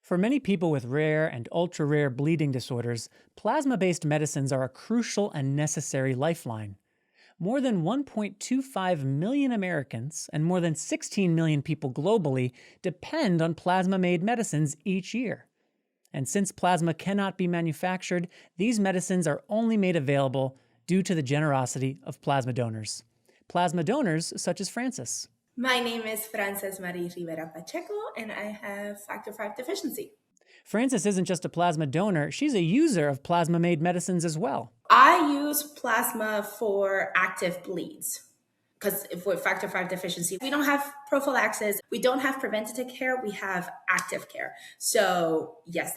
For many people with rare and ultra rare bleeding disorders, plasma based medicines are a crucial and necessary lifeline. More than 1.25 million Americans and more than 16 million people globally depend on plasma made medicines each year. And since plasma cannot be manufactured, these medicines are only made available due to the generosity of plasma donors. Plasma donors such as Francis. My name is Frances Marie Rivera Pacheco, and I have factor V deficiency. Francis isn't just a plasma donor, she's a user of plasma made medicines as well. I use plasma for active bleeds because with factor V deficiency, we don't have prophylaxis, we don't have preventative care, we have active care. So yes,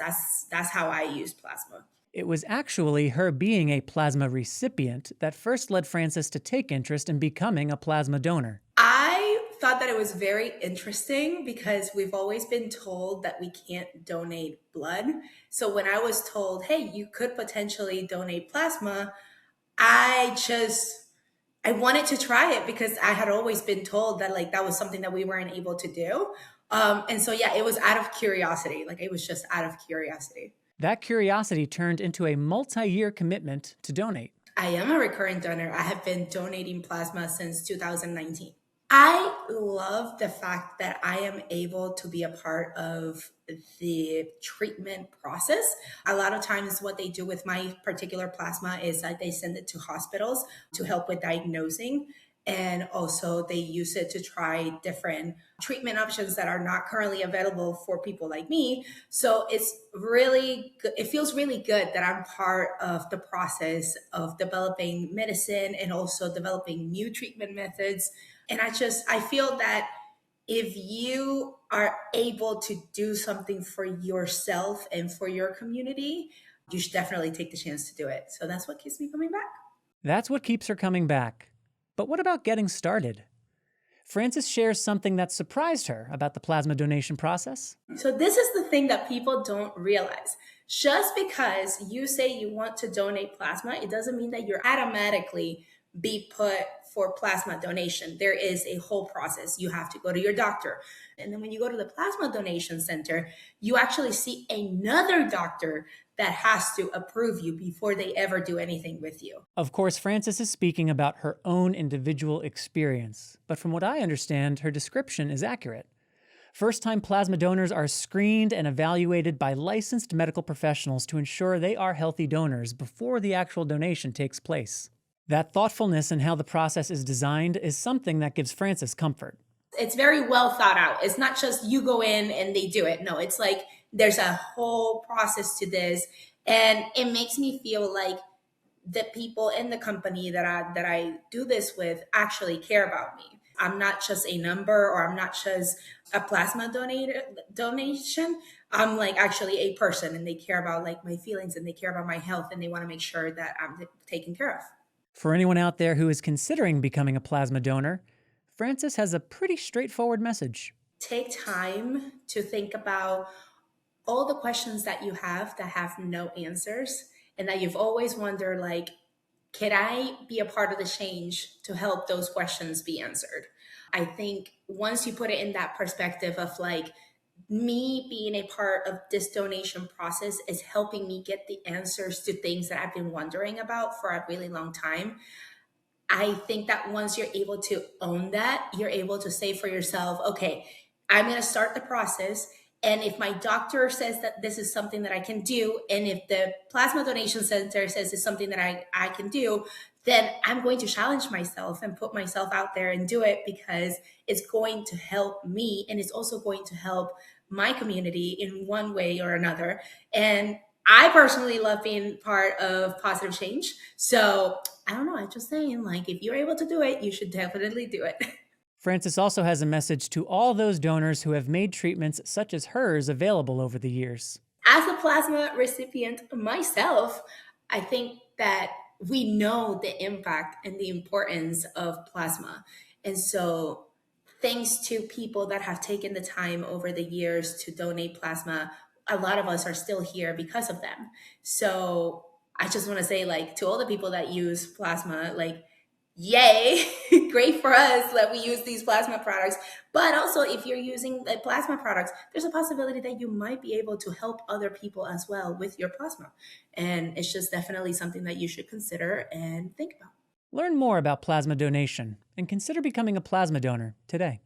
that's how I use plasma. It was actually her being a plasma recipient that first led Francis to take interest in becoming a plasma donor. I thought that it was very interesting because we've always been told that we can't donate blood. So when I was told, hey, you could potentially donate plasma, I wanted to try it because I had always been told that that was something that we weren't able to do. And so, yeah, it was out of curiosity. It was just out of curiosity. That curiosity turned into a multi-year commitment to donate. I am a recurrent donor. I have been donating plasma since 2019. I love the fact that I am able to be a part of the treatment process. A lot of times what they do with my particular plasma is that they send it to hospitals to help with diagnosing. And also they use it to try different treatment options that are not currently available for people like me. So it's really good. It feels really good that I'm part of the process of developing medicine and also developing new treatment methods. And I feel that if you are able to do something for yourself and for your community, you should definitely take the chance to do it. So that's what keeps me coming back. That's what keeps her coming back. But what about getting started? Frances shares something that surprised her about the plasma donation process. So this is the thing that people don't realize. Just because you say you want to donate plasma, it doesn't mean that you're automatically be put for plasma donation. There is a whole process. You have to go to your doctor. And then when you go to the plasma donation center, you actually see another doctor that has to approve you before they ever do anything with you. Of course, Frances is speaking about her own individual experience, but from what I understand, her description is accurate. First-time plasma donors are screened and evaluated by licensed medical professionals to ensure they are healthy donors before the actual donation takes place. That thoughtfulness in how the process is designed is something that gives Frances comfort. It's very well thought out. It's not just you go in and they do it. No, it's like there's a whole process to this. And it makes me feel like the people in the company that I do this with actually care about me. I'm not just a number or I'm not just a plasma donation. I'm actually a person and they care about my feelings and they care about my health and they want to make sure that I'm taken care of. For anyone out there who is considering becoming a plasma donor, Frances has a pretty straightforward message. Take time to think about all the questions that you have that have no answers and that you've always wondered, can I be a part of the change to help those questions be answered? I think once you put it in that perspective of me being a part of this donation process is helping me get the answers to things that I've been wondering about for a really long time. I think that once you're able to own that, you're able to say for yourself, okay, I'm going to start the process. And if my doctor says that this is something that I can do, and if the plasma donation center says it's something that I can do, then I'm going to challenge myself and put myself out there and do it because it's going to help me. And it's also going to help my community in one way or another. And I personally love being part of positive change. So I don't know, I'm just saying, if you're able to do it, you should definitely do it. Frances also has a message to all those donors who have made treatments such as hers available over the years. As a plasma recipient myself, I think that we know the impact and the importance of plasma. And so thanks to people that have taken the time over the years to donate plasma, a lot of us are still here because of them. So I just want to say, to all the people that use plasma, yay, great for us that we use these plasma products. But also, if you're using the plasma products, there's a possibility that you might be able to help other people as well with your plasma. And it's just definitely something that you should consider and think about. Learn more about plasma donation and consider becoming a plasma donor today.